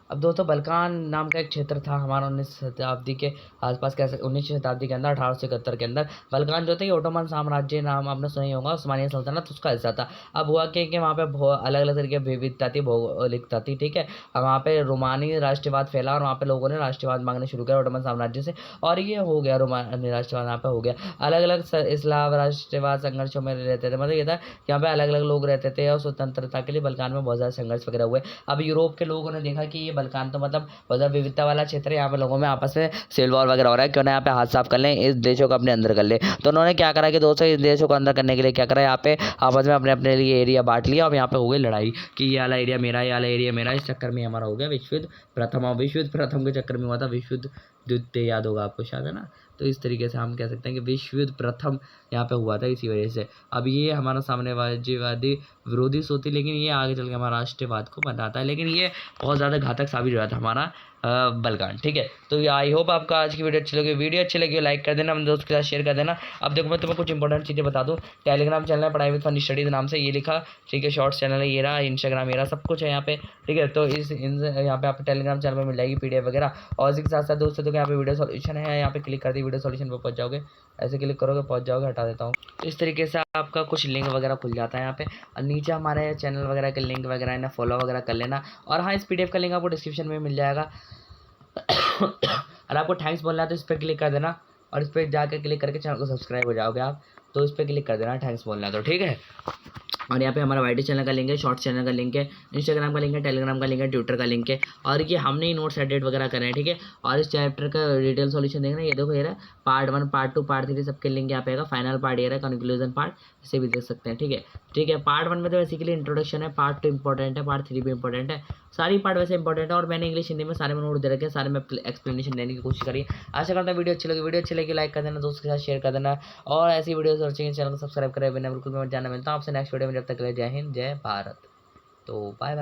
अब दोस्तों बल्कान नाम का एक क्षेत्र था हमारा 19वीं शताब्दी के आसपास, कैसे 19वीं शताब्दी के अंदर 1871 के अंदर। बल्कान जो था ये ओटोमन साम्राज्य, नाम आपने सुना ही होगा, उस्मानिया सल्तनत उसका हिस्सा था। अब हुआ कि वहाँ पे अलग अलग तरीके की विविधता थी, भौगोलिकता थी, ठीक है। अब वहाँ पे रोमानी राष्ट्रवाद फैला और वहाँ पे लोगों ने राष्ट्रवाद मांगने शुरू किया ओटोमन साम्राज्य से, और ये हो गया रोमानी राष्ट्रवाद यहाँ पे हो गया। अलग अलग इस्लाम राष्ट्रवाद संघर्षों में रहते थे, मतलब ये था कि यहाँ पे अलग अलग लोग रहते थे और स्वतंत्रता के लिए बल्कान में बहुत ज़्यादा संघर्ष वगैरह हुए। अब यूरोप के लोगों ने देखा कि ये बल्कान तो मतलब बहुत ज़्यादा विविधता वाला क्षेत्र है, यहाँ पे लोगों में आपस में सिविल वॉर वगैरह हो रहा है, क्यों ना यहाँ पे हाथ साफ कर लें, इस देशों को अपने अंदर कर ले। तो उन्होंने क्या करा कि दोस्तों इस देशों को अंदर करने के लिए क्या करा, यहाँ पे आपस में अपने अपने लिए एरिया बांट लिया। और यहाँ पे हो गई लड़ाई कि ये वाला एरिया मेरा, ये वाला एरिया मेरा। इस चक्कर में हमारा हो गया विश्व युद्ध प्रथम, और विश्व युद्ध प्रथम के चक्कर में हुआ था विश्व युद्ध द्वितीय, याद होगा आपको शायद, है ना। तो इस तरीके से हम कह सकते हैं कि विश्व युद्ध प्रथम यहाँ पे हुआ था इसी वजह से। अब ये हमारा साम्यवादी विरोधी सोची, लेकिन ये आगे चल के हमारा राष्ट्रवाद को बनाता है, लेकिन ये बहुत ज़्यादा घातक साबित हो रहा था हमारा बलकान, ठीक है। तो आई होप आपको आज की वीडियो अच्छी लगी लाइक कर देना, अपने दोस्त के साथ शेयर कर देना। अब देखो मैं तुम्हें कुछ इंपॉर्टेंट चीज़ें बता दूँ। टेलीग्राम चैनल है पढ़ाई विद फन स्टडीज नाम से, ये लिखा, ठीक है। शॉर्ट्स चैनल है ये रहा, इंस्टाग्राम ये रहा, सब कुछ है यहाँ पे, ठीक है। तो यहाँ पे आपको टेलीग्राम चैनल में मिल जाएगी PDF वगैरह, और इसके साथ साथ दोस्तों यहाँ पे वीडियो सॉल्यूशन है, यहाँ पे क्लिक कर दी वीडियो सॉल्यूशन पर पहुँच जाओगे। ऐसे क्लिक करोगे पहुंच जाओगे, हटा देता हूँ। तो इस तरीके से आपका कुछ लिंक वगैरह खुल जाता है यहाँ पे, और नीचे हमारे चैनल वगैरह के लिंक वगैरह है ना, फॉलो वगैरह कर लेना। और हाँ, इस PDF का लिंक आपको डिस्क्रिप्शन में मिल जाएगा। और आपको थैंक्स बोलना है तो इस पर क्लिक कर देना, और इस पर जाकर क्लिक करके चैनल को सब्सक्राइब हो जाओगे आप। तो इस पर क्लिक कर देना थैंक्स बोलना है तो, ठीक है। और यहाँ पे हमारा वाईटी चैनल का लिंक है, शॉर्ट्स चैनल का लिंक है, इंस्टाग्राम का लिंक है, टेलीग्राम का लिंक है, ट्विटर का लिंक है। और ये हमने ही नोट्स एडिट वगैरह करे हैं, ठीक है। और इस चैप्टर का डिटेल सॉल्यूशन देखना, ये देखो ये रहा पार्ट 1, पार्ट 2, पार्ट 3 सबके लिंक यहाँ पे आएगा। फाइनल पार्ट ये रहा, कंक्लूजन पार्ट, इसे भी देख सकते हैं, ठीक है। ठीक है, पार्ट 1 में तो बेसिकली इंट्रोडक्शन है, पार्ट 2 इंपॉर्टेंट है, पार्ट 3 भी इंपॉर्टेंट है, सारी पार्ट वैसे इंपॉर्टेंट है। और मैंने इंग्लिश हिंदी में सारे में नोट दे रखे हैं, सारे में एक्सप्लेनेशन देने की कोशिश करी। आशा करता हूँ वीडियो अच्छी लगी लाइक कर देना, दोस्तों के साथ शेयर कर देना, और ऐसी वीडियो सोचेंगे चैनल को सब्सक्राइब करें बिना बिल्कुल भी मत जाना। मिलता हूँ आपसे नेक्स्ट वीडियो में, जब तक के लिए जय हिंद जय भारत। तो बाय बाय।